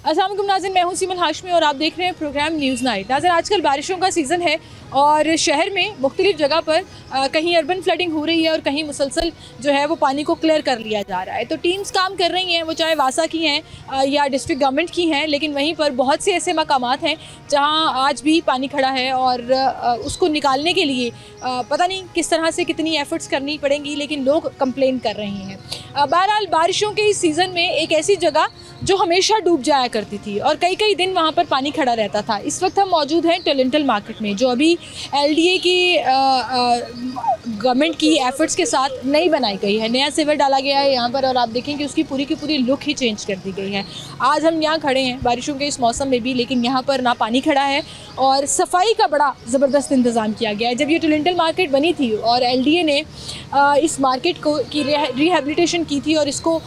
अस्सलाम वालेकुम नाज़रीन, मैं हूं सीमन हाशमी और आप देख रहे हैं प्रोग्राम न्यूज़ नाइट। नाज़रीन, आजकल बारिशों का सीज़न है और शहर में मुख्तलिफ जगह पर कहीं अर्बन फ्लडिंग हो रही है और कहीं मुसलसल जो है वो पानी को क्लियर कर लिया जा रहा है। तो टीम्स काम कर रही हैं, वो चाहे वासा की हैं या डिस्ट्रिक्ट गवर्नमेंट की हैं, लेकिन वहीं पर बहुत से ऐसे मकामात हैं जहां आज भी पानी खड़ा है और उसको निकालने के लिए पता नहीं किस तरह से कितनी एफर्ट्स करनी पड़ेंगी, लेकिन लोग कंप्लेन कर रहे हैं। बहरहाल बारिशों के इस सीज़न में एक ऐसी जगह जो हमेशा डूब जाया करती थी और कई कई दिन वहाँ पर पानी खड़ा रहता था। इस वक्त हम मौजूद हैं टोरंटो मार्केट में, जो अभी LDA की गवर्नमेंट की एफर्ट्स के साथ नई बनाई गई है। नया सिवर डाला गया है यहाँ पर और आप देखें कि उसकी पूरी की पूरी लुक ही चेंज कर दी गई है। आज हम यहाँ खड़े हैं बारिशों के इस मौसम में भी, लेकिन यहाँ पर ना पानी खड़ा है और सफाई का बड़ा ज़बरदस्त इंतज़ाम किया गया है। जब ये टोरंटो मार्केट बनी थी और LDA ने इस मार्केट को की रिहेबिलिटेशन की थी और इसको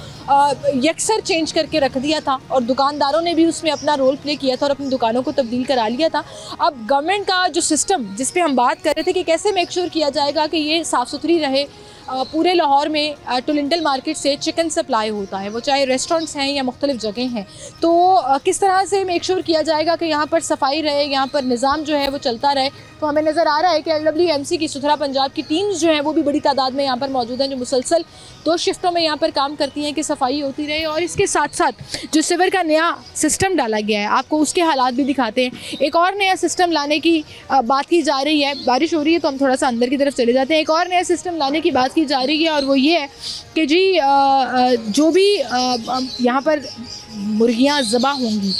यकसर चेंज करके रख दिया था और दुकानदारों ने भी उसमें अपना रोल प्ले किया था और अपनी दुकानों को तब्दील करा लिया था। अब गवर्नमेंट का जो सिस्टम जिस पे हम बात कर रहे थे कि कैसे मेक श्योर किया जाएगा कि ये साफ़ सुथरी रहे, पूरे लाहौर में टोरंटो मार्केट से चिकन सप्लाई होता है, वो चाहे रेस्टोरेंट्स हैं या मुख्तलिफ जगह हैं, तो किस तरह से मेक श्योर किया जाएगा कि यहाँ पर सफाई रहे, यहाँ पर निज़ाम जो है वो चलता रहे। तो हमें नज़र आ रहा है कि LWMC की सुथरा पंजाब की टीम्स जो हैं वो भी बड़ी तादाद में यहाँ पर मौजूद हैं, जो मुसलसल 2 शिफ्टों में यहाँ पर काम करती हैं कि सफाई होती रहे। और इसके साथ साथ जो सिवर का नया सिस्टम डाला गया है, आपको उसके हालात भी दिखाते हैं। एक और नया सिस्टम लाने की बात की जा रही है। बारिश हो रही है तो हम थोड़ा सा अंदर की तरफ चले जाते हैं। एक और नया सिस्टम लाने की बात की जा रही है और वो ये है कि जी जो भी यहाँ पर मुर्गियाँ ज़बा होंगी,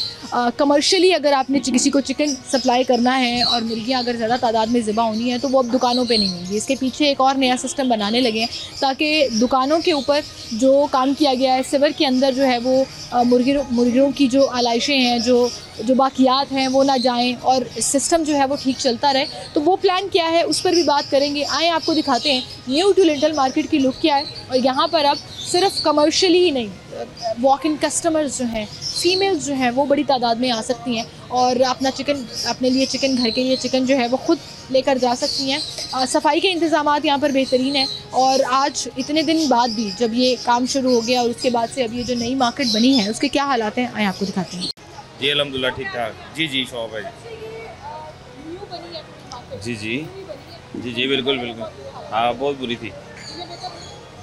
कमर्शियली अगर आपने किसी को चिकन सप्लाई करना है और मुर्गियाँ अगर ज़्यादा तादाद में ज़बा होनी है तो वो अब दुकानों पे नहीं होंगी। इसके पीछे एक और नया सिस्टम बनाने लगे हैं ताकि दुकानों के ऊपर जो काम किया गया है सिवर के अंदर जो है वो मुर्गियों की जो आलाइशें हैं, जो बाकियात हैं वो ना जाएं और सिस्टम जो है वो ठीक चलता रहे। तो वो प्लान क्या है उस पर भी बात करेंगे। आए आपको दिखाते हैं न्यू टोरंटो मार्केट की लुक क्या है। और यहाँ पर अब सिर्फ कमर्शियली ही नहीं, वॉक इन कस्टमर्स जो हैं, फीमेल्स जो हैं वो बड़ी तादाद में आ सकती हैं और अपना चिकन, अपने लिए चिकन, घर के लिए चिकन जो है वो ख़ुद लेकर जा सकती हैं। सफाई के इंतज़ामात यहाँ पर बेहतरीन है और आज इतने दिन बाद भी जब ये काम शुरू हो गया और उसके बाद से अब ये जो नई मार्केट बनी है उसके क्या हालात हैं, आए आपको दिखाते हैं। जी अल्हम्दुलिल्लाह ठीक ठाक। जी शॉप है जी बिल्कुल हाँ, बहुत बुरी थी,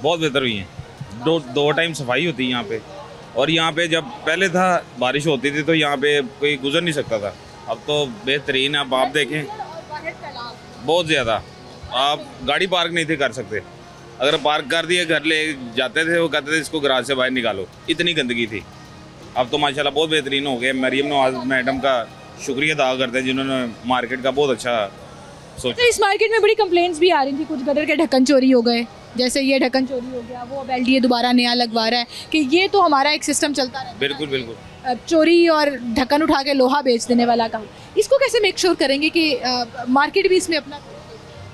बहुत बेहतर हुई है। दो टाइम सफाई होती है यहाँ पे। और यहाँ पे जब पहले था बारिश होती थी तो यहाँ पे कोई गुजर नहीं सकता था, अब तो बेहतरीन है। अब आप देखें बहुत ज़्यादा, आप गाड़ी पार्क नहीं थे कर सकते। अगर पार्क कर दिए घर ले जाते थे, वो कहते थे इसको गराज से बाहर निकालो, इतनी गंदगी थी। अब तो माशाल्लाह बहुत बेहतरीन हो गए। मरियम नवाज मैडम का शुक्रिया अदा करते हैं जिन्होंने मार्केट का बहुत अच्छा सोचा। तो इस मार्केट में बड़ी कंप्लेंट्स भी आ रही थी, कुछ गटर के ढक्कन चोरी हो गए, जैसे ये ढक्कन चोरी हो गया, वो अब LDA दोबारा नया लगवा रहा है कि ये तो हमारा एक सिस्टम चलता रहा। बिल्कुल चोरी और ढक्कन उठा के लोहा बेच देने वाला काम, इसको कैसे मेक श्योर करेंगे कि मार्केट भी इसमें अपना।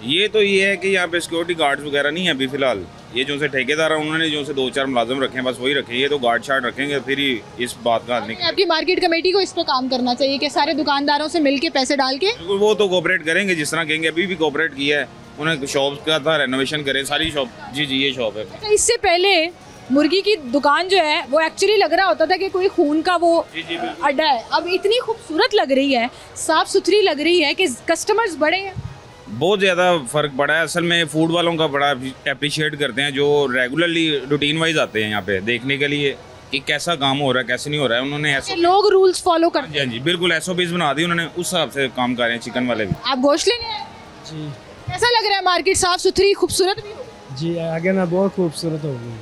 ये है कि यहाँ पे सिक्योरिटी गार्ड्स वगैरह नहीं है अभी फ़िलहाल। ये जो से ठेकेदार है उन्होंने जो से 2-4 मुलाजिम रखे हैं, बस वही रखे। ये तो गार्ड शार्ड रखेंगे फिर ही इस बात का हल निकलेगा। आपकी मार्केट कमेटी को इस पर काम करना चाहिए कि सारे दुकानदारों से मिलके पैसे डाल के, वो तो कोऑपरेट करेंगे जिस तरह कहेंगे। अभी भी कोऑपरेट किया है उन्हें, शॉप का था रेनोवेशन करें सारी शॉप। जी ये शॉप है। अच्छा, इससे पहले मुर्गी की दुकान जो है वो एक्चुअली लग रहा होता था कि कोई खून का वो अड्डा है। अब इतनी खूबसूरत लग रही है, साफ सुथरी लग रही है कि कस्टमर्स बड़े हैं। बहुत ज़्यादा फ़र्क पड़ा है। असल में फूड वालों का बड़ा अप्रिशिएट करते हैं जो रेगुलरली रूटीन वाइज आते हैं यहाँ पे देखने के लिए कि कैसा काम हो रहा है कैसे नहीं हो रहा है। उन्होंने ऐसे लोग रूल्स फॉलो करते हैं। जी बिल्कुल SOPs बना दी उन्होंने, उस हिसाब से काम कर रहे हैं चिकन वाले भी। आप गोश्त लेने आए जी, कैसा लग रहा है मार्केट? साफ सुथरी खूबसूरत भी हो जी, आगे ना बहुत खूबसूरत हो गई,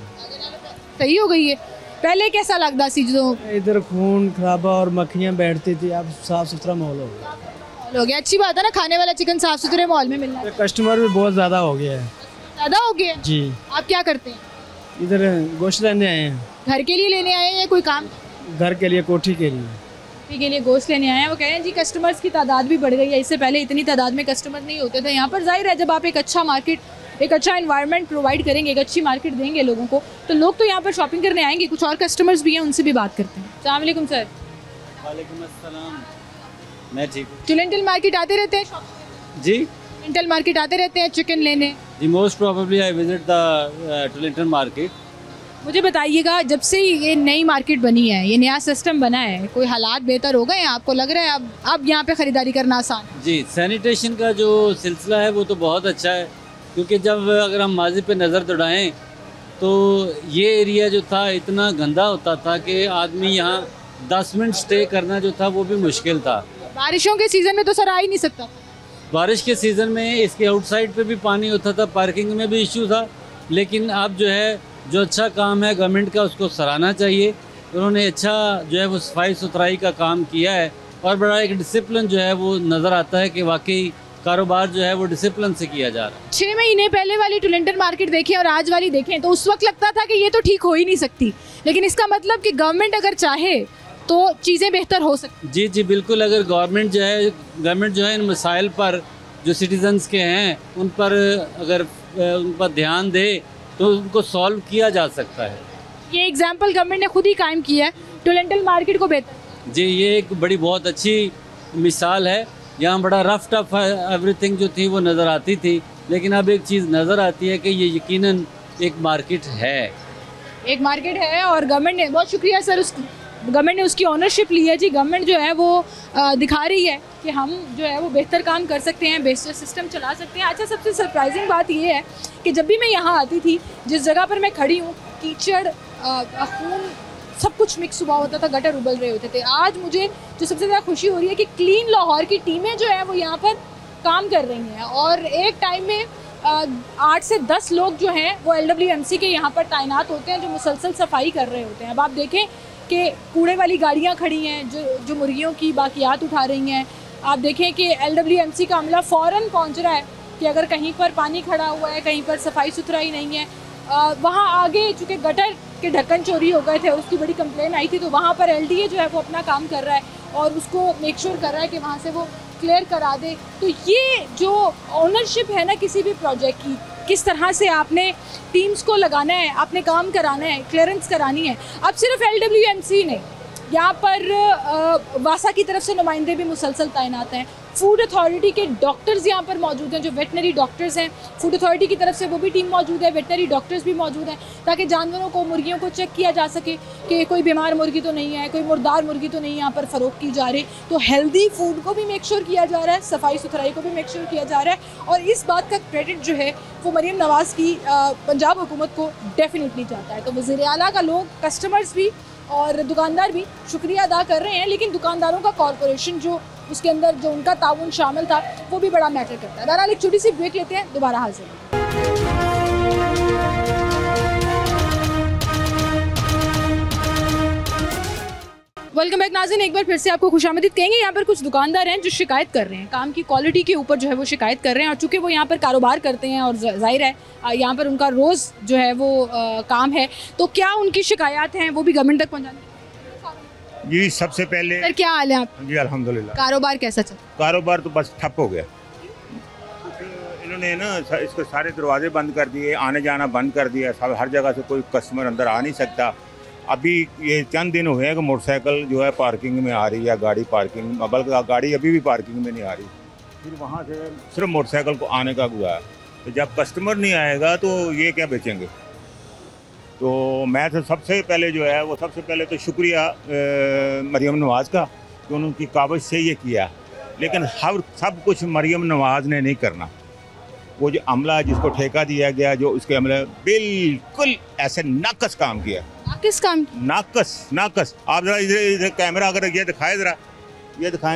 सही हो गई है। पहले कैसा लगता सी जो इधर खून खराबा और मक्खियाँ बैठती थी, अब साफ सुथरा माहौल हो गया। अच्छी बात है ना, खाने वाला चिकन साफ सुथरे माहौल में मिलना है। कस्टमर भी बहुत ज़्यादा हो गया है। ज़्यादा हो गया जी। आप क्या करते हैं? इधर गोश्त लेने आए हैं। घर के लिए लेने आए हैं या कोई काम? घर के लिए, कोठी के लिए। कोठी के लिए गोश्त लेने आए हैं। वो कह रहे हैं जी कस्टमर्स की तादाद भी बढ़ गई है, इससे पहले इतनी तादाद में कस्टमर नहीं होते थे यहाँ पर। जाहिर है जब आप एक अच्छा मार्केट, एक अच्छा एनवायरनमेंट प्रोवाइड करेंगे, एक अच्छी मार्केट देंगे लोगों को, तो लोग तो यहाँ पर शॉपिंग करने आएंगे। कुछ और कस्टमर्स भी हैं, उनसे भी बात करते हैं। अस्सलाम वालेकुम सर। वालेकुम अस्सलाम। मैं ठीक हूँ। टोरंटो मार्केट आते रहते हैं जी? टोरंटो मार्केट आते रहते हैं चिकन लेने? जी most probably I visit the Toronto market मुझे बताइएगा, जब से ये नई मार्केट बनी है, ये नया सिस्टम बना है, कोई हालात बेहतर हो गए हैं? आपको लग रहा है अब यहाँ पे ख़रीदारी करना आसान है? जी, सैनिटेशन का जो सिलसिला है वो तो बहुत अच्छा है, क्योंकि जब अगर हम माजी पे नज़र दौड़ाएं तो ये एरिया जो था इतना गंदा होता था कि आदमी यहाँ 10 मिनट स्टे करना जो था वो भी मुश्किल था। बारिशों के सीज़न में तो सर आ ही नहीं सकता। बारिश के सीज़न में इसके आउटसाइड पे भी पानी होता था, पार्किंग में भी इशू था, लेकिन अब जो है जो अच्छा काम है गवर्नमेंट का उसको सराहना चाहिए। उन्होंने अच्छा जो है वो सफाई सुथराई का काम किया है और बड़ा एक डिसिप्लिन जो है वो नज़र आता है कि वाकई कारोबार जो है वो डिसिप्लिन से किया जा रहा है। 6 महीने पहले वाली टुलेंटन मार्केट देखें और आज वाली देखें तो उस वक्त लगता था कि ये तो ठीक हो ही नहीं सकती, लेकिन इसका मतलब कि गवर्नमेंट अगर चाहे तो चीज़ें बेहतर हो सकती। जी जी बिल्कुल, अगर गवर्नमेंट जो है इन मसाइल पर जो सिटीजन्स के हैं उन पर अगर उन पर ध्यान दे तो उनको सॉल्व किया जा सकता है। ये एग्जाम्पल गवर्नमेंट ने खुद ही कायम किया है टुलेंटन मार्केट को बेहतर। जी, ये एक बड़ी बहुत अच्छी मिसाल है। यहाँ बड़ा रफ टफ एवरीथिंग जो थी वो नज़र आती थी, लेकिन अब एक चीज़ नज़र आती है कि ये यकीनन एक मार्केट है। एक मार्केट है और गवर्नमेंट ने, बहुत शुक्रिया सर, उस गवर्नमेंट ने उसकी ओनरशिप ली है जी। गवर्नमेंट जो है वो दिखा रही है कि हम जो है वो बेहतर काम कर सकते हैं, बेहतर सिस्टम चला सकते हैं। अच्छा, सबसे सरप्राइजिंग बात ये है कि जब भी मैं यहाँ आती थी, जिस जगह पर मैं खड़ी हूँ, कीचड़, खून, सब कुछ मिक्स हुआ होता था, गटर उबल रहे होते थे। आज मुझे जो सबसे ज़्यादा खुशी हो रही है कि क्लीन लाहौर की टीमें जो है वो यहाँ पर काम कर रही हैं और एक टाइम में 8 से 10 लोग जो हैं वो LWMC के यहाँ पर तैनात होते हैं, जो मुसलसल सफाई कर रहे होते हैं। अब आप देखें कि कूड़े वाली गाड़ियाँ खड़ी हैं जो मुर्गियों की बाकियात उठा रही हैं। आप देखें कि LWMC का अमला फ़ौरन पहुँच रहा है कि अगर कहीं पर पानी खड़ा हुआ है, कहीं पर सफाई सुथराई नहीं है, वहाँ आगे चूँकि गटर के ढक्कन चोरी हो गए थे और उसकी बड़ी कंप्लेन आई थी, तो वहाँ पर LDA जो है वो अपना काम कर रहा है और उसको मेक श्योर कर रहा है कि वहाँ से वो क्लियर करा दे। तो ये जो ओनरशिप है ना किसी भी प्रोजेक्ट की, किस तरह से आपने टीम्स को लगाना है, आपने काम कराना है, क्लियरेंस करानी है। अब सिर्फ LWMC नहीं, यहाँ पर वासा की तरफ से नुमाइंदे भी मुसलसल तैनात हैं। फूड अथॉरिटी के डॉक्टर्स यहाँ पर मौजूद हैं, जो वेटनरी डॉक्टर्स हैं। फूड अथॉरिटी की तरफ से वो भी टीम मौजूद है, वेटनरी डॉक्टर्स भी मौजूद हैं, ताकि जानवरों को, मुर्गियों को चेक किया जा सके कि कोई बीमार मुर्गी तो नहीं है, कोई मुर्दार मुर्गी तो नहीं यहाँ पर फ़रोख्त की जा रही। तो हेल्दी फूड को भी मेक श्योर किया जा रहा है, सफाई सुथराई को भी मेक श्योर किया जा रहा है। और इस बात का क्रेडिट जो है वो मरीम नवाज़ की पंजाब हुकूमत को डेफिनेटली जाता है। तो वज़ीर आला का लोग, कस्टमर्स भी और दुकानदार भी शुक्रिया अदा कर रहे हैं, लेकिन दुकानदारों का कॉरपोरेशन जो उसके अंदर जो उनका ताउन शामिल था वो भी बड़ा मैटर करता है। बहरहाल एक छोटी सी ब्रेक लेते हैं, दोबारा हाजिर हैं। वेलकम बैक नाज़रीन, एक बार फिर से आपको खुशामदीद कहेंगे। यहाँ पर कुछ दुकानदार हैं जो शिकायत कर रहे हैं, काम की क्वालिटी के ऊपर जो है वो शिकायत कर रहे हैं। और चूँकि वो यहाँ पर कारोबार करते हैं और जाहिर है यहाँ पर उनका रोज़ जो है वो काम है, तो क्या उनकी शिकायत हैं वो भी गवर्नमेंट तक पहुँचानी? जी, सबसे पहले सर क्या हाल है आप? जी अल्हम्दुलिल्लाह। कारोबार कैसा चल? कारोबार तो बस ठप हो गया। इन्होंने ना इसके सारे दरवाजे बंद कर दिए, आने जाना बंद कर दिया, सब हर जगह से कोई कस्टमर अंदर आ नहीं सकता। अभी ये चंद दिन हुए हैं कि मोटरसाइकिल जो है पार्किंग में आ रही है, गाड़ी पार्किंग, बल्कि गाड़ी अभी भी पार्किंग में नहीं आ रही। फिर वहाँ से सिर्फ मोटरसाइकिल को आने का हुआ है, तो जब कस्टमर नहीं आएगा तो ये क्या बेचेंगे। तो मैं तो सबसे पहले जो है वो सबसे पहले तो शुक्रिया मरीम नवाज़ का कि उनकी काबिज से ये किया, लेकिन हर सब कुछ मरीम नवाज़ ने नहीं करना। वो जो अमला जिसको ठेका दिया गया, जो उसके अमले बिल्कुल ऐसे नाकस काम किया। किस काम? नाकस। आप ज़रा इधर कैमरा अगर ये दिखाएं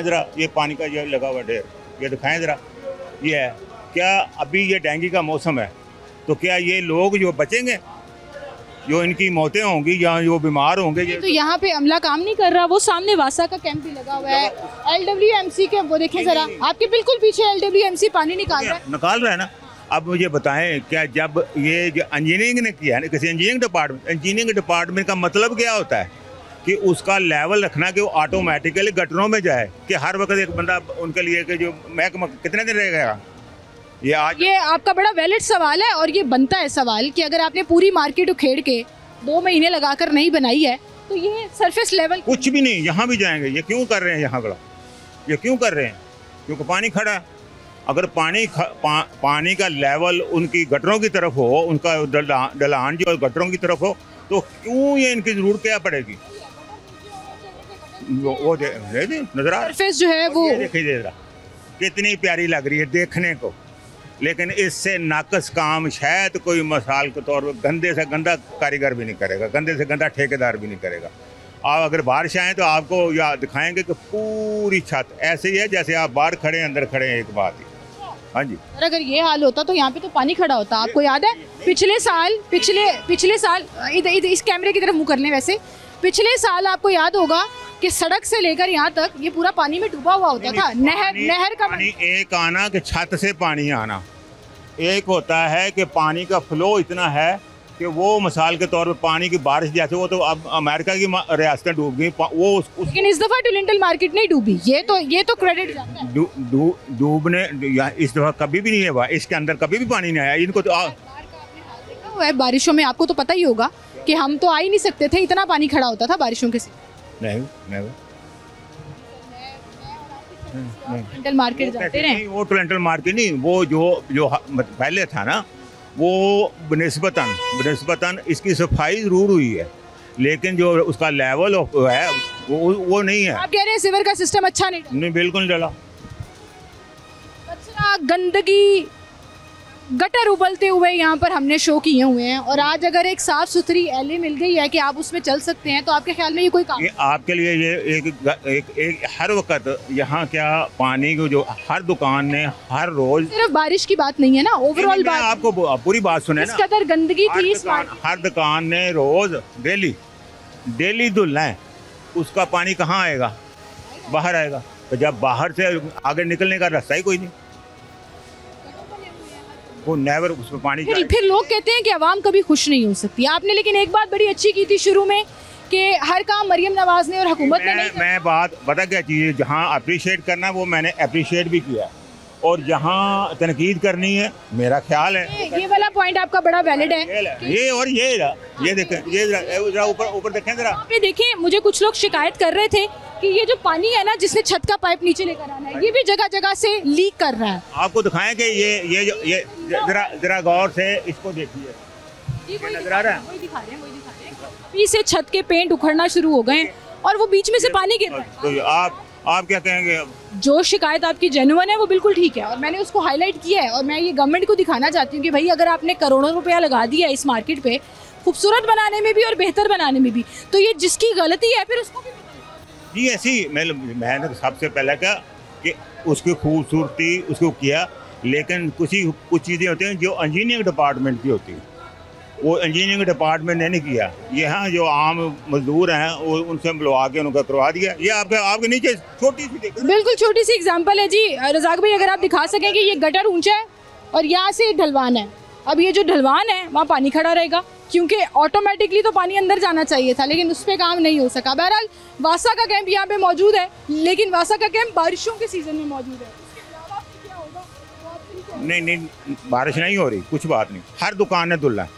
ज़रा, ये पानी का ये लगा हुआ ढेर, ये दिखाएं ज़रा। ये है क्या, अभी ये डेंगू का मौसम है, तो क्या ये लोग जो बचेंगे, जो इनकी मौतें होंगी या जो बीमार होंगे? ये तो यहाँ पे अमला काम नहीं कर रहा। वो सामने वासा का कैंप भी लगा हुआ है, LWMC के, वो देखें जरा, आपके बिल्कुल पीछे LWMC पानी निकाल रहा है ना। अब मुझे बताएं, क्या जब ये जो इंजीनियरिंग ने किया है ना, किसी इंजीनियरिंग डिपार्टमेंट का मतलब क्या होता है कि उसका लेवल रखना कि वो ऑटोमेटिकली गटरों में जाए, कि हर वक्त एक बंदा उनके लिए कि जो महकमा कितने दिन रहेगा। ये आपका बड़ा वैलिड सवाल है और ये बनता है सवाल कि अगर आपने पूरी मार्केट उखेड़ के 2 महीने लगाकर नहीं बनाई है तो ये सरफेस लेवल कुछ भी नहीं। यहाँ भी जाएंगे, ये क्यों कर रहे हैं, यहाँ बड़ा ये क्यों कर रहे हैं? क्योंकि पानी खड़ा है। अगर पानी का लेवल उनकी गटरों की तरफ हो, उनका ढलान जो गटरों की तरफ हो, तो क्यों ये इनकी ज़रूरत क्या पड़ेगी? वो नजर आ सरफेस जो है वो देखिए जरा कितनी प्यारी लग रही है देखने को, लेकिन इससे नाकस काम शायद कोई मिसाल के तौर पर गंदे से गंदा कारीगर भी नहीं करेगा, गंदे से गंदा ठेकेदार भी नहीं करेगा। आप अगर बारिश आए तो आपको या दिखाएंगे कि पूरी छत ऐसे ही है जैसे आप बाहर खड़े हैं अंदर खड़े हैं, एक बात ही। हाँ जी, और अगर ये हाल होता तो यहाँ पे तो पानी खड़ा होता। आपको याद है पिछले साल इधर इस कैमरे की तरफ मुंह कर लें, वैसे पिछले साल आपको याद होगा कि सड़क से लेकर यहाँ तक ये पूरा पानी में डूबा हुआ होता था। नहर का पानी एक आना कि छत से पानी आना, एक होता है कि पानी का फ्लो इतना है कि वो मिसाल के तौर पे पानी की बारिश जैसे, वो तो अब अमेरिका की रियासतें डूब गई वो लेकिन इस दफा टोरंटो मार्केट नहीं डूबी, ये तो क्रेडिट जाता है। डूबने इस दफा कभी भी नहीं हुआ, इसके अंदर कभी भी पानी नहीं आया इनको तो हुआ है बारिशों में। आपको तो पता ही होगा कि हम तो आ ही नहीं सकते थे, इतना पानी खड़ा होता था बारिशों के सीजन। नहीं टोरंटो मार्केट जाते रहे। वो टोरंटो मार्केट नहीं, वो जो पहले था ना, वो बनिस्बतन इसकी सफाई जरूर हुई है, लेकिन जो उसका लेवल है वो नहीं है। आप कह रहे हैं सीवर का सिस्टम अच्छा नहीं बिल्कुल डला। कचरा, गंदगी, गटर उबलते हुए यहाँ पर हमने शो किए हुए हैं, और आज अगर एक साफ सुथरी एली मिल गई है कि आप उसमें चल सकते हैं, तो आपके ख्याल में ये कोई काम? ये आपके लिए ये एक हर वक्त यहाँ क्या पानी को जो हर दुकान ने हर रोज, सिर्फ बारिश की बात नहीं है ना, ओवरऑल बात। आपको पूरी बात सुने ना, इस कदर गंदगी थी हर दुकान ने रोज डेली धुलना है, उसका पानी कहाँ आएगा? बाहर आएगा। तो जब बाहर से आगे निकलने का रास्ता ही कोई नहीं, वो नेवर उसमें पानी फिर लोग कहते हैं कि आवाम कभी खुश नहीं हो सकती। आपने लेकिन एक बात बड़ी अच्छी की थी शुरू में कि हर काम मरियम नवाज ने और हुकूमत ने नहीं। मैं बात पता क्या चीज़ है, जहाँ अप्रिशिएट करना वो मैंने अप्रिशिएट भी किया, और जहाँ तनकीद करनी है मेरा ख्याल है ये वाला पॉइंट आपका बड़ा वैलिड है। ये देखें, ये जरा ऊपर देखें जरा। आपने देखें, मुझे कुछ लोग शिकायत कर रहे थे कि ये जो पानी है ना, जिसने छत का पाइप नीचे लेकर आना है, ये भी जगह जगह से लीक कर रहा है। आपको दिखाएं कि ये जरा गौर से इसको देखिए, नजर आ रहा है? वही दिखा रहे हैं। अभी से छत के पेंट उखड़ना शुरू हो गए और वो बीच में से पानी गिर रहा है। तो आप क्या कहेंगे? जो शिकायत आपकी जेन्युइन है वो बिल्कुल ठीक है, और मैंने उसको हाईलाइट किया है, और मैं ये गवर्नमेंट को दिखाना चाहती हूँ कि भाई अगर आपने करोड़ों रुपया लगा दिया इस मार्केट पे खूबसूरत बनाने में भी और बेहतर बनाने में भी, तो ये जिसकी गलती है फिर उसको भी जी ऐसी मैंने सबसे पहले कहा कि उसकी खूबसूरती उसको किया, लेकिन कुछ चीज़ें होती हैं जो इंजीनियरिंग डिपार्टमेंट की होती है, वो इंजीनियरिंग डिपार्टमेंट ने नहीं किया। यहाँ जो आम मजदूर हैं वो उनसे बुलवा के उनका करवा दिया। ये आपके नीचे छोटी सी, बिल्कुल छोटी सी एग्जांपल है जी। रज़ाक भाई अगर आप दिखा सकें कि ये गटर ऊंचा है और यहाँ से ढलवान है, अब ये जो ढलवान है वहाँ पानी खड़ा रहेगा, क्योंकि ऑटोमेटिकली तो पानी अंदर जाना चाहिए था, लेकिन उस पर काम नहीं हो सका। बहरहाल वासा का कैंप यहाँ पे मौजूद है, लेकिन वासा का कैंप बारिशों के सीजन में मौजूद है। नहीं बारिश नहीं हो रही, कुछ बात नहीं, हर दुकान ने धुला है,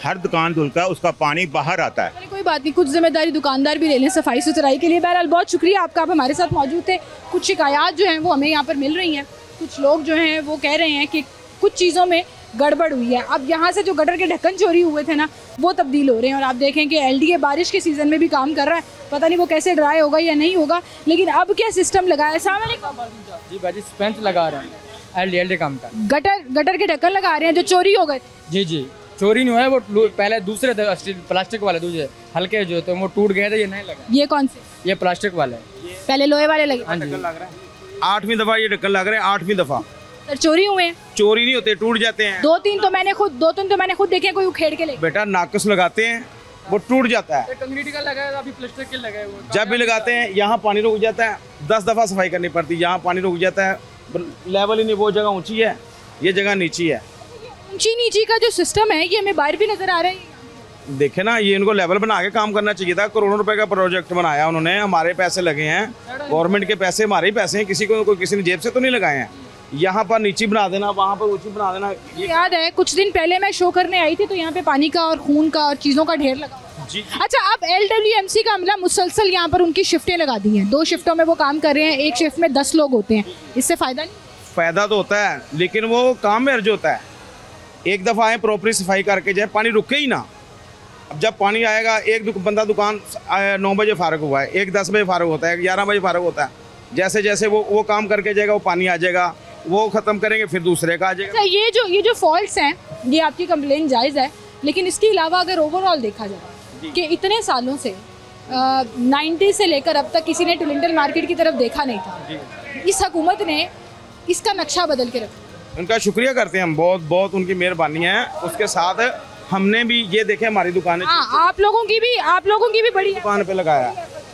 हर दुकान धुलता है, उसका पानी बाहर आता है। कोई बात नहीं, कुछ जिम्मेदारी दुकानदार भी ले लें सफाई सुथराई के लिए। बहरहाल बहुत शुक्रिया आपका, आप हमारे साथ मौजूद थे। कुछ शिकायत जो हैं वो हमें यहाँ पर मिल रही हैं, कुछ लोग जो हैं वो कह रहे हैं कि कुछ चीज़ों में गड़बड़ हुई है। अब यहाँ से जो गटर के ढक्कन चोरी हुए थे ना, वो तब्दील हो रहे हैं, और आप देखें कि LDA बारिश के सीज़न में भी काम कर रहा है। पता नहीं वो कैसे ड्राई होगा या नहीं होगा, लेकिन अब क्या सिस्टम लगाया है? जी भाई स्पेंस लगा रहे हैं LDA काम का, गटर के ढक्कन लगा रहे हैं जो चोरी हो गए। जी चोरी नहीं हुआ है, वो पहले दूसरे थे स्टील प्लास्टिक वाले, दूसरे हल्के जो थे वो टूट गए थे, ये नहीं लगा। ये कौन से? ये प्लास्टिक वाले, पहले लोहे वाले लगे। हाँ जी, 8वीं दफा ये ढक्कन लग रहे हैं, 8वीं दफा। सर चोरी हुए हैं? चोरी नहीं होते, टूट जाते हैं। दो तीन तो मैंने खुद देखे, कोई उखेड़ के ले। बेटा नाकस लगाते हैं वो टूट जाता है, कंक्रीट का लगा है, अभी प्लास्टिक के लगा है वो। जब भी लगाते हैं यहाँ पानी रुक जाता है, 10 दफा सफाई करनी पड़ती है, यहाँ पानी रुक जाता है, लेवल ही नहीं, वो जगह ऊंची है, ये जगह नीची है। ऊंची नीची का जो सिस्टम है ये हमें बाहर भी नजर आ रहा है। देखे ना, ये इनको लेवल बना के काम करना चाहिए था। करोड़ों रुपए का प्रोजेक्ट बनाया उन्होंने, हमारे पैसे लगे हैं, गवर्नमेंट के पैसे हमारे ही पैसे हैं, किसी ने जेब से तो नहीं लगाए हैं। यहाँ पर नीची बना देना, वहाँ पर ऊंची बना देना। ये याद है कुछ दिन पहले मैं शो करने आई थी, तो यहाँ पे पानी का और खून का और चीज़ों का ढेर लगा जी। अच्छा, अब LWMC का अमला मुसलसल यहाँ पर उनकी शिफ्टें लगा दी हैं, 2 शिफ्टों में वो काम कर रहे हैं, एक शिफ्ट में 10 लोग होते हैं। इससे फ़ायदा नहीं? फ़ायदा तो होता है, लेकिन वो काम में अर्ज होता है। एक दफ़ा आए प्रॉपरली सफाई करके जाए, पानी रुके ही ना, अब जब पानी आएगा, एक बंदा दुकान 9 बजे फारग हुआ है, एक 10 बजे फारग होता है, 11 बजे फारग होता है। जैसे जैसे वो काम करके जाएगा, वो पानी आ जाएगा, वो ख़त्म करेंगे, फिर दूसरे का आ जाएगा। ये जो फॉल्ट्स हैं, ये आपकी कंप्लेन जायज़ है, लेकिन इसके अलावा अगर ओवरऑल देखा जाए कि इतने सालों से 90 से लेकर अब तक किसी ने टुलिंटल मार्केट की तरफ देखा नहीं था, इस हुकूमत ने इसका नक्शा बदल के रखा। उनका शुक्रिया करते हैं हम, बहुत बहुत उनकी मेहरबानी है। उसके साथ हमने भी ये देखे, हमारी दुकानें, आप लोगों की भी बड़ी दुकान पे लगाया।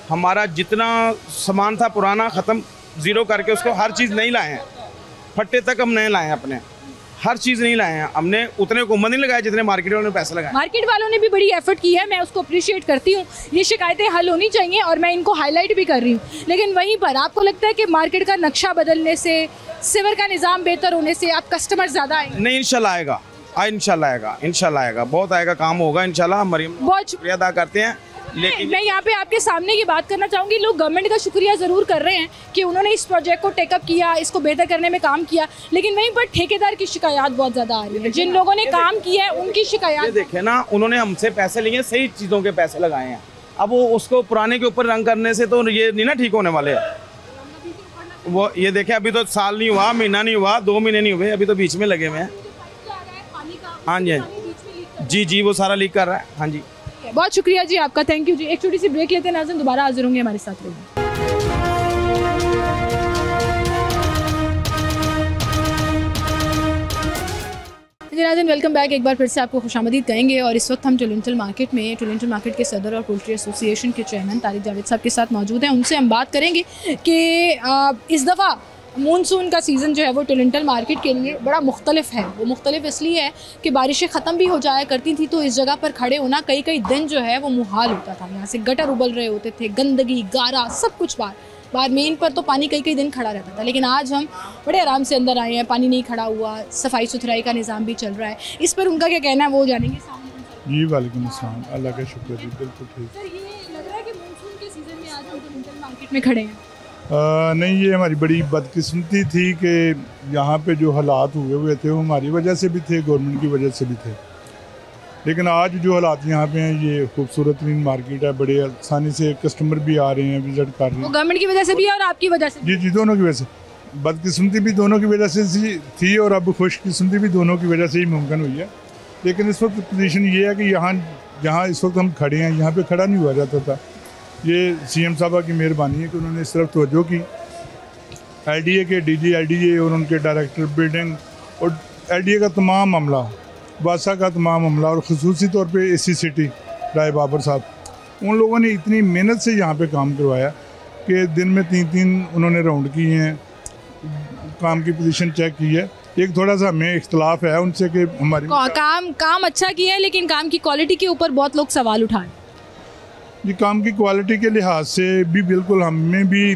हमारा जितना सामान था पुराना ख़त्म, ज़ीरो करके उसको हर चीज़ नहीं लाए हैं, फट्टे तक हम नहीं लाए हैं, अपने हर चीज़ नहीं लाए हैं हमने। उतने हुकूमत नहीं लगाए जितने मार्केट वालों ने पैसे लगाए। मार्केट वालों ने भी बड़ी एफर्ट की है, मैं उसको अप्रिशिएट करती हूँ। ये शिकायतें हल होनी चाहिए और मैं इनको हाईलाइट भी कर रही हूँ। लेकिन वहीं पर आपको लगता है कि मार्केट का नक्शा बदलने से, सीवर का निज़ाम बेहतर होने से आप कस्टमर ज़्यादा आएंगे? नहीं, इंशाल्लाह आएगा, इंशाल्लाह आएगा, बहुत आएगा, काम होगा इंशाल्लाह। मरीम बहुत शुक्रिया अदा करते हैं। लेकिन मैं यहाँ पे आपके सामने ये बात करना चाहूँगी, लोग गवर्नमेंट का शुक्रिया ज़रूर कर रहे हैं कि उन्होंने इस प्रोजेक्ट को टेकअप किया, इसको बेहतर करने में काम किया, लेकिन वहीं पर ठेकेदार की शिकायत बहुत ज़्यादा आ रही है। जिन लोगों ने काम किया है उनकी शिकायत देखे ना, उन्होंने हमसे पैसे लिए, सही चीज़ों के पैसे लगाए हैं। अब वो उसको पुराने के ऊपर रंग करने से तो ये नहीं ना ठीक होने वाले। वो ये देखे, अभी तो साल नहीं हुआ, महीना नहीं हुआ, 2 महीने नहीं हुए, अभी तो बीच में लगे हुए हैं। हाँ जी जी, वो सारा लीक कर रहा है। हाँ जी, बहुत शुक्रिया जी आपका, थैंक यू जी। एक छोटी सी ब्रेक लेते हैं नाज़रीन, दोबारा हाजिर होंगे हमारे साथ रहेंगे। नाज़रीन वेलकम बैक, एक बार फिर से आपको खुशामदीद कहेंगे। और इस वक्त हम टुलिंटल मार्केट के सदर और पोल्ट्री एसोसिएशन के चेयरमैन तारिक जावेद साहब के साथ मौजूद हैं। उनसे हम बात करेंगे कि इस दफ़ा मानसून का सीज़न जो है वो टुलिंटल मार्केट के लिए बड़ा मुख्तलिफ है। वो मुख्तलिफ इसलिए है कि बारिशें ख़त्म भी हो जाया करती थी, तो इस जगह पर खड़े होना कई दिन जो है वो मुहाल होता था। यहाँ से गटर उबल रहे होते थे, गंदगी, गारा, सब कुछ बाहर मेन पर तो पानी कई दिन खड़ा रहता था। लेकिन आज हम बड़े आराम से अंदर आए हैं, पानी नहीं खड़ा हुआ, सफाई सुथराई का निज़ाम भी चल रहा है। इस पर उनका क्या कहना है वो जानेंगे। जी वालेकुम अस्सलाम, अल्लाह का शुक्र जी, बिल्कुल ठीक। सर, ये लग रहा है कि मानसून के सीज़न में आज हम टुलिंटल मार्केट में खड़े हैं। नहीं, ये हमारी बड़ी बदकिस्मती थी कि यहाँ पे जो हालात हुए थे वो हमारी वजह से भी थे, गवर्नमेंट की वजह से भी थे। लेकिन आज जो हालात यहाँ पे हैं, ये खूबसूरत तरीन मार्केट है, बड़े आसानी से कस्टमर भी आ रहे हैं, विज़िट कर रहे हैं। गवर्नमेंट की वजह से भी और आपकी वजह से? जी, दोनों की वजह से। बदकिस्मती भी दोनों की वजह से थी और अब खुशकिस्मती भी दोनों की वजह से ही मुमकिन हुई है। लेकिन इस वक्त पोजीशन ये है कि जहाँ इस वक्त हम खड़े हैं, यहाँ पे खड़ा नहीं हुआ जाता था। ये सीएम साहबा की मेहरबानी है कि उन्होंने इस तरफ तवज्जो की। LDA के DG LDA और उनके डायरेक्टर बिल्डिंग और LDA का तमाम अमला, बादशाह का तमाम अमला और ख़ुसूसी तौर पे AC सिटी राय बाबर साहब, उन लोगों ने इतनी मेहनत से यहाँ पे काम करवाया कि दिन में 3 उन्होंने राउंड किए हैं, काम की पोजीशन चेक की है। एक थोड़ा सा हमें इख्तलाफ है उनसे कि हमारी काम अच्छा किया है, लेकिन काम की क्वालिटी के ऊपर बहुत लोग सवाल उठाए। ये काम की क्वालिटी के लिहाज से भी बिल्कुल हमें भी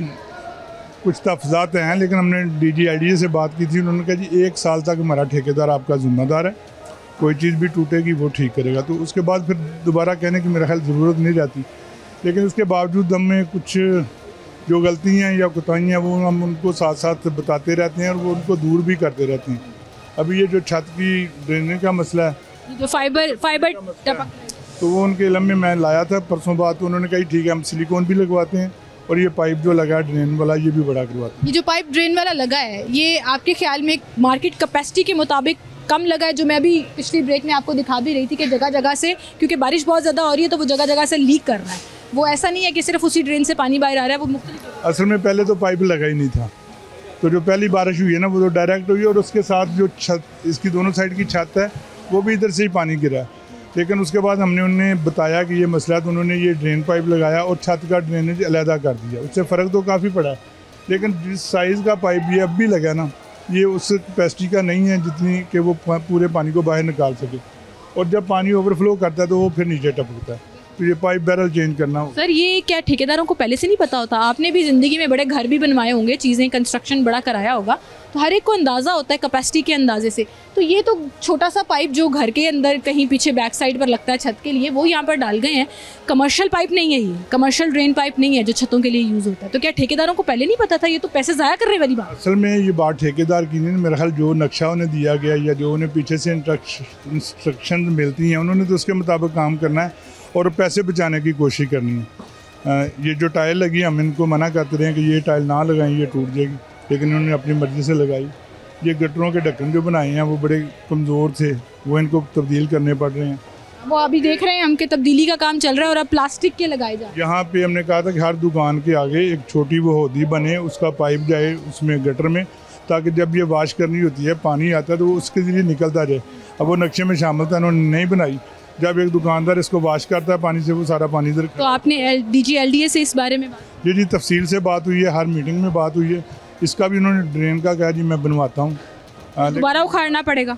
कुछ तफजात हैं, लेकिन हमने DG LDA से बात की थी। उन्होंने कहा जी 1 साल तक हमारा ठेकेदार आपका ज़िम्मेदार है, कोई चीज़ भी टूटेगी वो ठीक करेगा। तो उसके बाद फिर दोबारा कहने की मेरा ख्याल ज़रूरत नहीं रहती। लेकिन उसके बावजूद हमें कुछ जो गलतियाँ या कोताहियाँ वो हम उनको साथ साथ बताते रहते हैं और वो उनको दूर भी करते रहते हैं। अभी ये जो छत की ड्रेनेज का मसला है, जो फाइबर तो वो उनके इलम में मैं लाया था परसों बात, तो उन्होंने कहा ठीक है हम सिलिकॉन भी लगवाते हैं और ये पाइप जो लगा है ड्रेन वाला ये भी बड़ा करवाते हैं। ये जो पाइप ड्रेन वाला लगा है, ये आपके ख्याल में मार्केट कैपेसिटी के मुताबिक कम लगा है? जो मैं अभी पिछली ब्रेक में आपको दिखा भी रही थी कि जगह से, क्योंकि बारिश बहुत ज़्यादा हो रही है तो वो जगह से लीक कर रहा है। वो ऐसा नहीं है कि सिर्फ उसी ड्रेन से पानी बाहर आ रहा है, वो मुख्तलिफ। असल में पहले तो पाइप लगा ही नहीं था, तो जो पहली बारिश हुई है ना वो तो डायरेक्ट हुई और उसके साथ जो छत, इसकी दोनों साइड की छत है वो भी इधर से ही पानी गिरा। लेकिन उसके बाद हमने उन्हें बताया कि ये मसला है, तो उन्होंने ये ड्रेन पाइप लगाया और छत का ड्रेनेज अलहदा कर दिया। उससे फ़र्क तो काफ़ी पड़ा है, लेकिन जिस साइज़ का पाइप ये अब भी लगा ना, ये उस कैपेसिटी का नहीं है जितनी कि वो पूरे पानी को बाहर निकाल सके। और जब पानी ओवरफ्लो करता है तो वो फिर नीचे टपकता है। तो ये पाइप बैरल चेंज करना होगा। सर ये क्या ठेकेदारों को पहले से नहीं पता होता? आपने भी ज़िंदगी में बड़े घर भी बनवाए होंगे, चीज़ें कंस्ट्रक्शन बड़ा कराया होगा, तो हर एक को अंदाज़ा होता है कैपेसिटी के अंदाजे से। तो ये तो छोटा सा पाइप जो घर के अंदर कहीं पीछे बैक साइड पर लगता है छत के लिए, वो यहाँ पर डाल गए हैं। कमर्शियल पाइप नहीं है, ये कमर्शियल ड्रेन पाइप नहीं है जो छतों के लिए यूज़ होता है। तो क्या ठेकेदारों को पहले नहीं पता था? ये तो पैसे ज़ाया करने वाली बात। असल में ये बात ठेकेदार की नहीं, मेरा ख्याल जो नक्शा उन्हें दिया गया या जो उन्हें पीछे से इंस्ट्रक्शन मिलती हैं, उन्होंने तो उसके मुताबिक काम करना है और पैसे बचाने की कोशिश करनी है। ये जो टाइल लगी, हम इनको मना करते रहे कि ये टाइल ना लगाएं, ये टूट जाएगी, लेकिन उन्होंने अपनी मर्ज़ी से लगाई। ये गटरों के ढक्कन जो बनाए हैं वो बड़े कमज़ोर थे, वो इनको तब्दील करने पड़ रहे हैं। वो अभी देख रहे हैं हम कि तब्दीली का काम चल रहा है और अब प्लास्टिक के लगाए जा रहे हैं। यहाँ पे हमने कहा था कि हर दुकान के आगे एक छोटी वो होदी बने, उसका पाइप जाए उसमें गटर में, ताकि जब ये वाश करनी होती है पानी आता है तो वो उसके ज़रिए निकलता जाए। अब वो नक्शे में शामिल था, उन्होंने नहीं बनाई। जब एक दुकानदार इसको वाश करता है पानी से, वो सारा पानी इधर। तो आपने DG LDA से इस बारे में बात? जी तफसील से बात हुई है, हर मीटिंग में बात हुई है। इसका भी उन्होंने ड्रेन का कहा जी मैं बनवाता हूँ, दोबारा उखाड़ना पड़ेगा,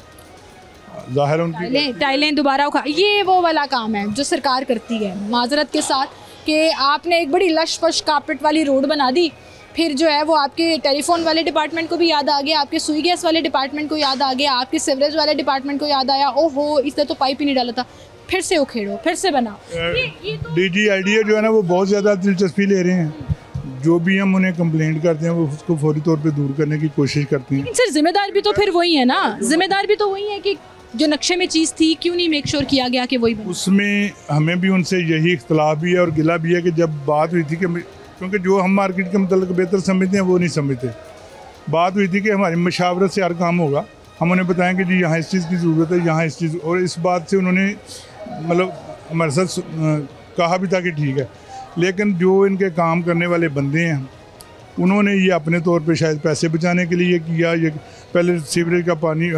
ज़ाहिर उनकी टाइलें दोबारा उखाड़। ये वो वाला काम है जो सरकार करती है, माजरत के साथ, कि आपने एक बड़ी लश पश कारपेट वाली रोड बना दी, फिर जो है वो आपके टेलीफोन वाले डिपार्टमेंट को भी याद आ गया, आपके सुई गैस वाले डिपार्टमेंट को याद आ गया, आपके सीवरेज वाले डिपार्टमेंट को याद आया, ओहो इसने तो पाइप ही नहीं डाला था, फिर से उखेड़ो, फिर से बनाओ। DG LDA जो है ना वो बहुत ज़्यादा दिलचस्पी ले रहे हैं। जो भी हम उन्हें कंप्लेंट करते हैं वो उसको फौरी तौर पे दूर करने की कोशिश करते हैं। सर जिम्मेदार भी तो फिर वही है ना, जिम्मेदार भी तो वही है कि जो नक्शे में चीज़ थी क्यों नहीं मेक श्योर किया गया कि वही बने। उसमें हमें भी उनसे यही इख्तलाफ भी है और गिला भी है कि जब बात हुई थी कि क्योंकि जो हम मार्केट के मतलब बेहतर समझते हैं वो नहीं समझते। बात हुई थी कि हमारी मशावरत से हर काम होगा, हम उन्हें बताएं कि जी यहाँ इस चीज़ की ज़रूरत है, यहाँ इस चीज़, और इस बात से उन्होंने मतलब हमारे साथ कहा भी था कि ठीक है। लेकिन जो इनके काम करने वाले बंदे हैं उन्होंने ये अपने तौर पे शायद पैसे बचाने के लिए किया। ये पहले सीवरेज का पानी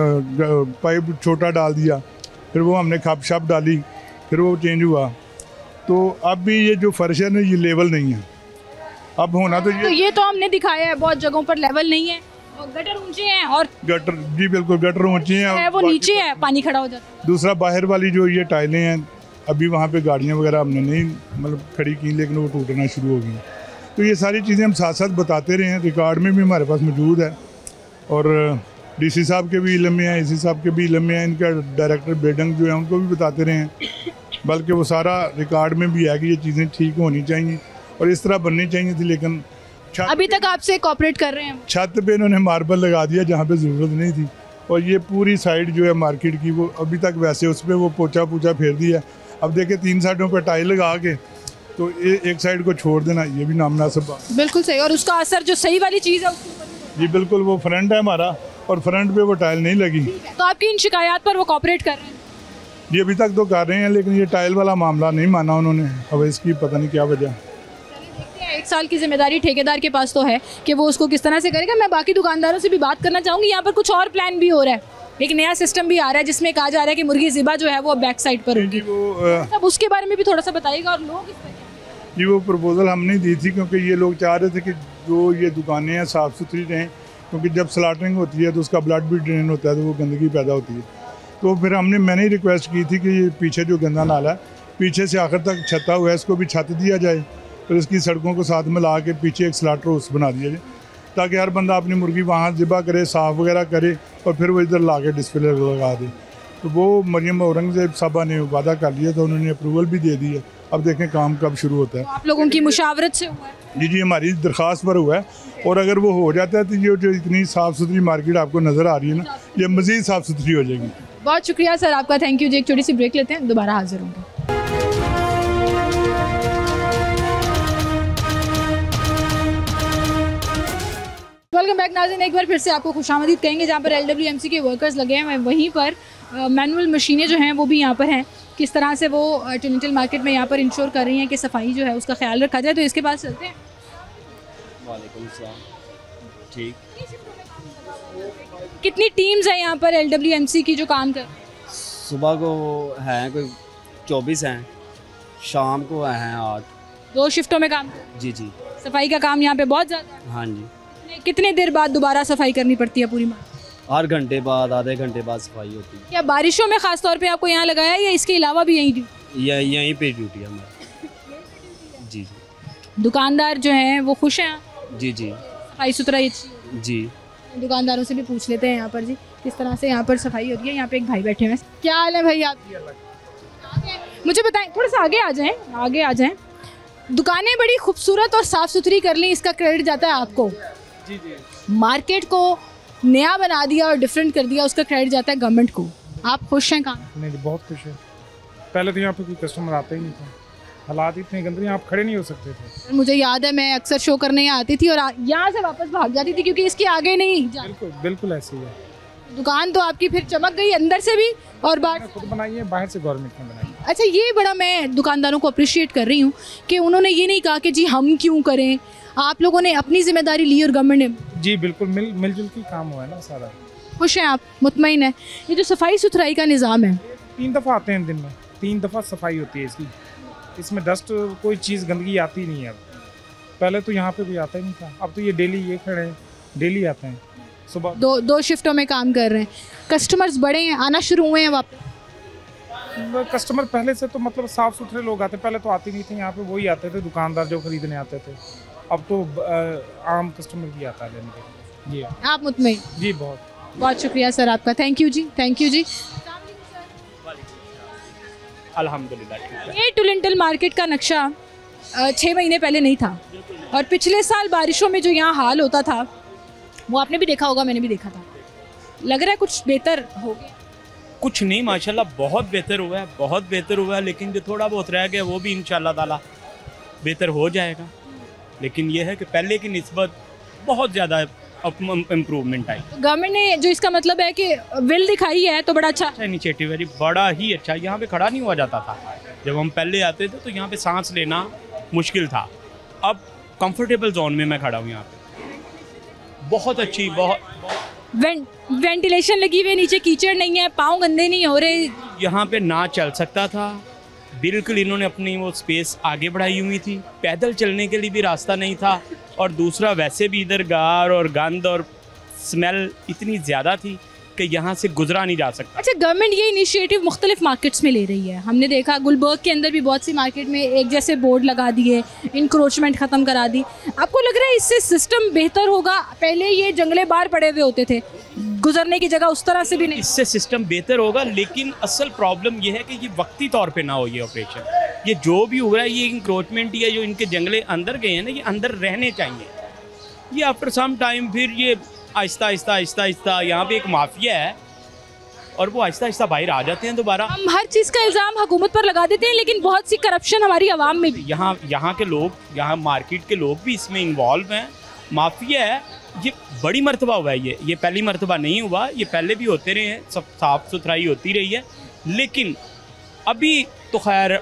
पाइप छोटा डाल दिया, फिर वो हमने खप शप डाली, फिर वो चेंज हुआ। तो अब भी ये जो फर्श है ना ये लेवल नहीं है, अब होना तो ये तो हमने दिखाया है, बहुत जगहों पर लेवल नहीं है और गटर ऊंचे हैं, और गटर जी बिल्कुल गटर ऊंचे हैं, वो नीचे है, पानी खड़ा हो जाता है। दूसरा बाहर वाली जो ये टाइलें हैं अभी वहाँ पे गाड़ियाँ वगैरह हमने नहीं मतलब खड़ी की, लेकिन वो टूटना शुरू हो गई। तो ये सारी चीज़ें हम साथ साथ बताते रहे हैं, रिकॉर्ड में भी हमारे पास मौजूद है, और DC साहब के भी इल्म में है, AC साहब के भी इल्म में है, इनका डायरेक्टर बेडंग जो है उनको भी बताते रहे हैं, बल्कि वो सारा रिकॉर्ड में भी है कि ये चीज़ें ठीक होनी चाहिए और इस तरह बननी चाहिए थी। लेकिन अभी तक आपसे कोऑपरेट कर रहे हैं? छत पे इन्होंने मार्बल लगा दिया जहाँ पे ज़रूरत नहीं थी, और ये पूरी साइड जो है मार्केट की वो अभी तक वैसे उस पर वो पोछा फेर दिया। अब देखिए 3 साइडों पर टाइल लगा के तो एक साइड को छोड़ देना ये भी नामुनासिब बात। बिल्कुल सही, और उसका असर जो सही वाली चीज़ है जी बिल्कुल, वो फ्रंट है हमारा और फ्रंट पे वो टाइल नहीं लगी। तो आपकी इन शिकायत पर वो कोऑपरेट कर रहे हैं? ये अभी तक तो कर रहे हैं, लेकिन ये टाइल वाला मामला नहीं माना उन्होंने, अब इसकी पता नहीं क्या वजह। 1 साल की जिम्मेदारी ठेकेदार के पास तो है कि वो उसको किस तरह से करेगा। मैं बाकी दुकानदारों से भी बात करना चाहूँगी। यहाँ पर कुछ और प्लान भी हो रहा है, एक नया सिस्टम भी आ रहा है जिसमें कहा जा रहा है कि मुर्गी ज़िबा जो है वो बैक साइड पर होगी, अब उसके बारे में भी थोड़ा सा बताइएगा। और लोग जी वो प्रपोज़ल हमने दी थी क्योंकि ये लोग चाह रहे थे कि जो ये दुकानें हैं साफ़ सुथरी रहें, क्योंकि जब स्लाटरिंग होती है तो उसका ब्लड भी ड्रेन होता है तो वो गंदगी पैदा होती है। तो फिर मैंने ही रिक्वेस्ट की थी कि पीछे जो गंदा नाला है पीछे से आखिर तक छता हुआ है, इसको भी छत दिया जाए, फिर इसकी सड़कों को साथ में ला के पीछे एक स्लाटर हाउस बना दिया जाए, ताकि हर बंदा अपनी मुर्गी वहाँ ज़िबा करे, साफ़ वगैरह करे और फिर वो इधर ला के डिस्प्ले लगा दे। तो वो मरियम औरंगज़ेब साहबा ने वादा कर लिया था, उन्होंने अप्रूवल भी दे दी है। अब देखें काम कब शुरू होता है। आप लोगों की मुशावरत से हुआ है? जी हमारी दरख्वास्त पर हुआ है, और अगर वो हो जाता है तो ये जो इतनी साफ़ सुथरी मार्केट आपको नज़र आ रही है ना, ये मज़ीद साफ़ सुथरी हो जाएगी। बहुत शुक्रिया सर आपका, थैंक यू जी। एक छोटी सी ब्रेक लेते हैं, दोबारा हाजिर होंगे। वेलकम बैक नाज़रीन, एक बार फिर से आपको खुशामदीद कहेंगे। जहाँ पर LWMC के वर्कर्स लगे हैं वहीं पर मैनुअल मशीनें जो हैं वो भी यहाँ पर हैं। किस तरह से वो टेनेंटल मार्केट में यहाँ पर इंश्योर कर रही हैं कि सफाई जो है उसका ख्याल रखा जाए, तो इसके पास चलते हैं। वालेकुम सलाम। ठीक, कितनी टीम्स हैं यहाँ पर LWMC की जो काम कर? सुबह को हैं कोई 24 हैं, शाम को हैं 8। 2 शिफ्टों में काम? जी जी। सफाई का काम यहाँ पे बहुत ज़्यादा है? हाँ जी। कितने देर बाद दोबारा सफाई करनी पड़ती है पूरी मार्केट? हर घंटे बाद, आधे घंटे बाद सफाई होती है। क्या बारिशों में खास तौर पे आपको यहाँ लगाया है या इसके अलावा भी यहीं? यहीं पे ड्यूटी है हमारी। जी दुकानदार जो हैं वो खुश हैं? जी जी सफाई सुथराई अच्छी? जी। दुकानदारों से भी पूछ लेते हैं यहाँ पर जी किस तरह से यहाँ पर सफाई हो रही है। यहाँ पे एक भाई बैठे हुए हैं। क्या हाल है भाई आप? मुझे बताएं, थोड़ा सा आगे आ जाएं, आगे आ जाएं। दुकानें बड़ी खूबसूरत और साफ़ सुथरी कर ली, इसका क्रेडिट जाता है आपको। जी जी। मार्केट को नया बना दिया और डिफरेंट कर दिया, उसका क्रेडिट जाता है गवर्नमेंट को। आप खुश हैं काम? नहीं, बहुत खुश है। पहले तो यहाँ पे कोई कस्टमर आते ही नहीं था, हालात इतने गंदे, आप खड़े नहीं हो सकते थे। मुझे याद है मैं अक्सर शो करने यहाँ आती थी और यहाँ से वापस भाग जाती थी क्योंकि इसके आगे नहीं जा। बिल्कुल बिल्कुल ऐसे ही है। दुकान तो आपकी फिर चमक गई अंदर से भी और बाहर खुद बनाई है, बाहर से गवर्नमेंट ने बनाई है। अच्छा, ये बड़ा मैं दुकानदारों को अप्रिशिएट कर रही हूँ कि उन्होंने ये नहीं कहा कि जी हम क्यों करें, आप लोगों ने अपनी जिम्मेदारी ली और गवर्नमेंट ने। जी बिल्कुल, मिलजुल के काम हुआ है ना सारा। खुश हैं आप, मुतमईन है? ये जो सफाई सुथराई का निज़ाम है, 3 दफ़ा आते हैं दिन में, 3 दफ़ा सफाई होती है इसकी। इसमें डस्ट कोई चीज़ गंदगी आती नहीं है अब। पहले तो यहाँ पे कोई आता ही नहीं था, अब तो ये डेली ये खड़े हैं, डेली आते हैं सुबह। दो शिफ्टों में काम कर रहे हैं। कस्टमर्स बड़े हैं, आना शुरू हुए हैं वापस? कस्टमर पहले से तो मतलब साफ़ सुथरे लोग आते, पहले तो आते नहीं थे यहाँ पे, वही आते थे दुकानदार जो खरीदने आते थे। अब तो आम कस्टमर भी आता है लेने के लिए। जी आप मुतमईन? जी बहुत बहुत शुक्रिया सर आपका, थैंक यू जी, थैंक यू जी। अल्हम्दुलिल्लाह। ये टुलिंटल मार्केट का नक्शा 6 महीने पहले नहीं था और पिछले साल बारिशों में जो यहाँ हाल होता था वो आपने भी देखा होगा, मैंने भी देखा था। लग रहा है कुछ बेहतर हो गया? कुछ नहीं, माशाल्लाह बहुत बेहतर हुआ है, बहुत बेहतर हुआ है। लेकिन जो थोड़ा बहुत रह गया वो भी इंशाल्लाह ताला बेहतर हो जाएगा। लेकिन ये है कि पहले की निस्बत बहुत ज़्यादा इम्प्रूवमेंट आई। गवर्नमेंट ने जो इसका मतलब है कि विल दिखाई है तो बड़ा अच्छा इनिशिएटिव है, बड़ा ही अच्छा। यहाँ पे खड़ा नहीं हुआ जाता था जब हम पहले आते थे, तो यहाँ पे सांस लेना मुश्किल था। अब कंफर्टेबल जोन में मैं खड़ा हूँ यहाँ पे, बहुत अच्छी, बहुत वेंटिलेशन लगी हुई है, नीचे कीचड़ नहीं है, पाँव गंदे नहीं हो रहे। यहाँ पे ना चल सकता था, बिल्कुल इन्होंने अपनी वो स्पेस आगे बढ़ाई हुई थी। पैदल चलने के लिए भी रास्ता नहीं था, और दूसरा वैसे भी इधर गार और गंद और स्मेल इतनी ज़्यादा थी कि यहाँ से गुजरा नहीं जा सकता। अच्छा, गवर्नमेंट ये इनिशिएटिव मुख्तलिफ मार्केट्स में ले रही है। हमने देखा गुलबर्ग के अंदर भी बहुत सी मार्केट में एक जैसे बोर्ड लगा दिए, इंक्रोचमेंट ख़त्म करा दी। आपको लग रहा है इससे सिस्टम बेहतर होगा? पहले ये जंगले बाहर पड़े हुए होते थे, गुजरने की जगह उस तरह से भी नहीं। इससे सिस्टम बेहतर होगा, लेकिन असल प्रॉब्लम ये है कि ये वक्ती तौर पे ना हो ये ऑपरेशन। ये जो भी हो रहा है, ये इंक्रोचमेंट या जो इनके जंगले अंदर गए हैं ना, ये अंदर रहने चाहिए। ये आफ्टर सम टाइम फिर ये आहिस्ता आहिस्ता आहिस्ता आहिस्ता यहाँ पे एक माफिया है और वो आहिस्ता आहिस्ता बाहर आ जाते हैं दोबारा। हम हर चीज़ का इल्ज़ाम हुकूमत पर लगा देते हैं, लेकिन बहुत सी करप्शन हमारी आवाम में भी। यहाँ के लोग, यहाँ मार्केट के लोग भी इसमें इन्वॉल्व हैं। माफिया है, ये बड़ी मर्तबा हुआ है। ये पहली मर्तबा नहीं हुआ, ये पहले भी होते रहे हैं, सब साफ़ सुथराई होती रही है। लेकिन अभी तो खैर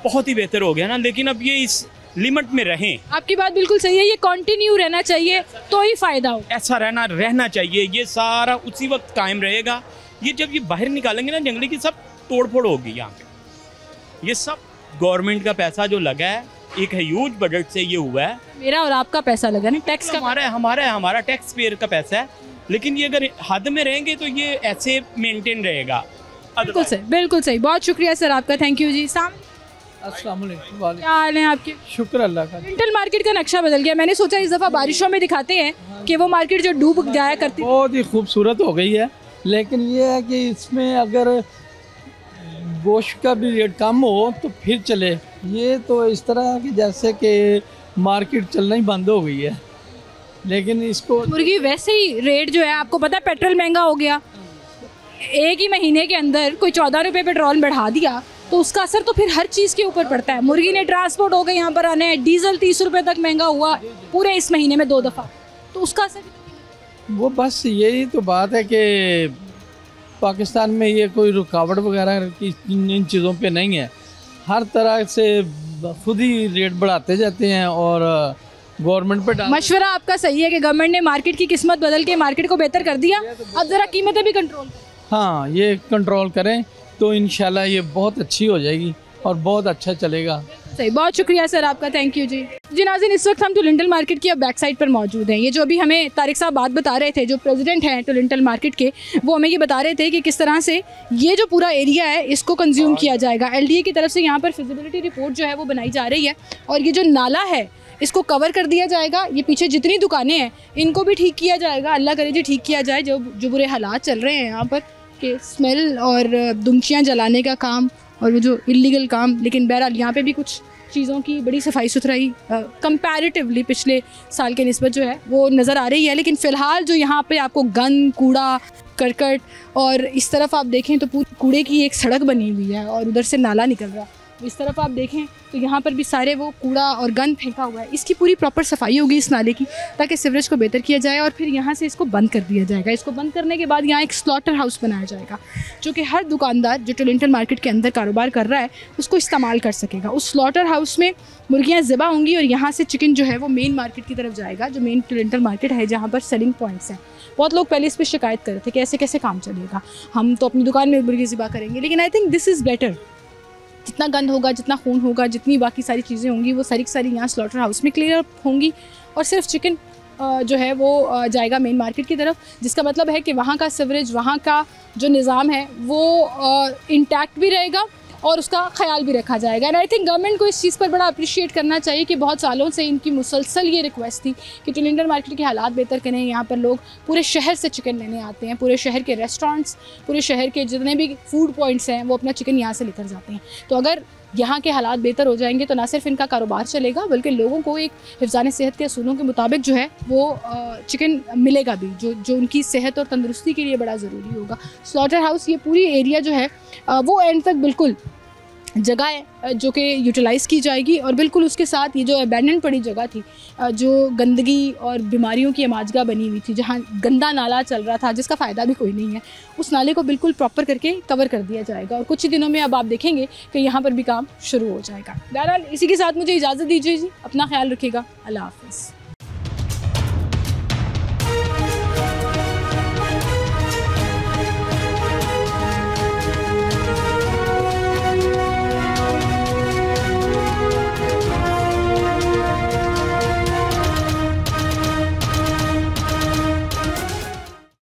बहुत ही बेहतर हो गया ना, लेकिन अब ये इस लिमिट में रहें। आपकी बात बिल्कुल सही है, ये कंटिन्यू रहना चाहिए तो ही फ़ायदा हो। ऐसा रहना चाहिए, ये सारा उसी वक्त कायम रहेगा। ये जब ये बाहर निकालेंगे ना जंगली की, सब तोड़ फोड़ होगी यहाँ पे। ये सब गवर्नमेंट का पैसा जो लगा है, एक ह्यूज बजट से ये हुआ है। मेरा और आपका पैसा लगा ना, टैक्स का हमारा टैक्स पेयर का पैसा है। लेकिन ये अगर हद में रहेंगे तो ये ऐसे मेंटेन रहेगा। बिल्कुल सही। बहुत शुक्रिया सर आपका, थैंक यू जी। अस्सलाम वालेकुम। क्या हाल है आपके? शुक्र अल्लाह का। टुलिंटल मार्केट का नक्शा बदल गया। मैंने सोचा इस दफ़ा बारिशों में दिखाते हैं कि वो मार्केट जो डूब जाया करती, बहुत ही खूबसूरत हो गई है। लेकिन ये है कि इसमें अगर गोश्त का भी रेट कम हो तो फिर चले। ये तो इस तरह कि जैसे कि मार्केट चलना ही बंद हो गई है। लेकिन इसको मुर्गी वैसे ही रेट जो है, आपको पता है पेट्रोल महंगा हो गया। एक ही महीने के अंदर कोई 14 रुपये पेट्रोल बढ़ा दिया तो उसका असर तो फिर हर चीज़ के ऊपर पड़ता है। मुर्गी ने ट्रांसपोर्ट हो गए यहाँ पर आने, डीजल 30 रुपये तक महंगा हुआ पूरे इस महीने में 2 दफ़ा, तो उसका असर वो बस यही तो बात है कि पाकिस्तान में ये कोई रुकावट वगैरह की इन चीज़ों पे नहीं है। हर तरह से खुद ही रेट बढ़ाते जाते हैं और गवर्नमेंट पे मशवरा आपका सही है कि गवर्नमेंट ने मार्केट की किस्मत बदल के मार्केट को बेहतर कर दिया। अब ज़रा कीमतें भी कंट्रोल करें। हाँ, ये कंट्रोल करें तो इंशाल्लाह ये बहुत अच्छी हो जाएगी और बहुत अच्छा चलेगा। सही, बहुत शुक्रिया सर आपका, थैंक यू जी। जी नाज़रीन, इस वक्त हम टोलिंटल मार्केट की अब बैक साइड पर मौजूद हैं। ये जो अभी हमें तारिक साहब बात बता रहे थे, जो प्रेसिडेंट हैं टोलिंटल मार्केट के, वो हमें ये बता रहे थे कि किस तरह से ये जो पूरा एरिया है इसको कंज्यूम किया जाएगा। LDA की तरफ से यहाँ पर फिजिबिलिटी रिपोर्ट जो है वो बनाई जा रही है और ये जो नाला है इसको कवर कर दिया जाएगा। ये पीछे जितनी दुकानें हैं इनको भी ठीक किया जाएगा, अल्लाह करे जी ठीक किया जाए। जो बुरे हालात चल रहे हैं यहाँ पर कि स्मेल और दुमचियाँ जलाने का काम और वो जो इलीगल काम, लेकिन बहरहाल यहाँ पे भी कुछ चीज़ों की बड़ी सफाई सुथराई कंपैरेटिवली पिछले साल के निस्बत जो है वो नज़र आ रही है। लेकिन फ़िलहाल जो यहाँ पे आपको गंद, कूड़ा, करकट और इस तरफ आप देखें तो पूरी कूड़े की एक सड़क बनी हुई है और उधर से नाला निकल रहा है। इस तरफ आप देखें तो यहाँ पर भी सारे वो कूड़ा और गंद फेंका हुआ है। इसकी पूरी प्रॉपर सफाई होगी इस नाले की, ताकि सीवरेज को बेहतर किया जाए और फिर यहाँ से इसको बंद कर दिया जाएगा। इसको बंद करने के बाद यहाँ एक स्लॉटर हाउस बनाया जाएगा, जो कि हर दुकानदार जो टोलिंटल मार्केट के अंदर कारोबार कर रहा है उसको इस्तेमाल कर सकेगा। उस स्लॉटर हाउस में मुर्गियाँ ज़िबा होंगी और यहाँ से चिकन जो है वो मेन मार्केट की तरफ जाएगा, जो मेन टोलिंटल मार्केट है जहाँ पर सेलिंग पॉइंट्स हैं। बहुत लोग पहले इस पर शिकायत कर रहे थे कि ऐसे कैसे काम चलेगा, हम तो अपनी दुकान में मुर्गी ज़िबा करेंगे। लेकिन I think this is better. जितना गंद होगा, जितना खून होगा, जितनी बाकी सारी चीज़ें होंगी वो सारी सारी यहाँ स्लॉटर हाउस में क्लियर होंगी और सिर्फ चिकन जो है वो जाएगा मेन मार्केट की तरफ, जिसका मतलब है कि वहाँ का सीवरेज, वहाँ का जो निज़ाम है वो इंटैक्ट भी रहेगा और उसका ख्याल भी रखा जाएगा। एंड आई थिंक गवर्नमेंट को इस चीज़ पर बड़ा अप्रिशिएट करना चाहिए कि बहुत सालों से इनकी मुसलसल ये रिक्वेस्ट थी कि टोलिंटल मार्केट के हालात बेहतर करें। यहाँ पर लोग पूरे शहर से चिकन लेने आते हैं, पूरे शहर के रेस्टोरेंट्स, पूरे शहर के जितने भी फूड पॉइंट्स हैं वो अपना चिकन यहाँ से लेकर जाते हैं। तो अगर यहाँ के हालात बेहतर हो जाएंगे तो ना सिर्फ इनका कारोबार चलेगा बल्कि लोगों को एक हिफ़्ज़ान सेहत के असूलों के मुताबिक जो है वो चिकन मिलेगा भी, जो उनकी सेहत और तंदुरुस्ती के लिए बड़ा ज़रूरी होगा। स्लॉटर हाउस, ये पूरी एरिया जो है वो एंड तक बिल्कुल जगह है जो कि यूटिलाइज़ की जाएगी और बिल्कुल उसके साथ ये जो अबैंडन पड़ी जगह थी, जो गंदगी और बीमारियों की अमाजगा बनी हुई थी, जहाँ गंदा नाला चल रहा था जिसका फ़ायदा भी कोई नहीं है, उस नाले को बिल्कुल प्रॉपर करके कवर कर दिया जाएगा और कुछ ही दिनों में अब आप देखेंगे कि यहाँ पर भी काम शुरू हो जाएगा। बहरहाल इसी के साथ मुझे इजाज़त दीजिए जी, अपना ख्याल रखिएगा, अल्लाह हाफ़िज़।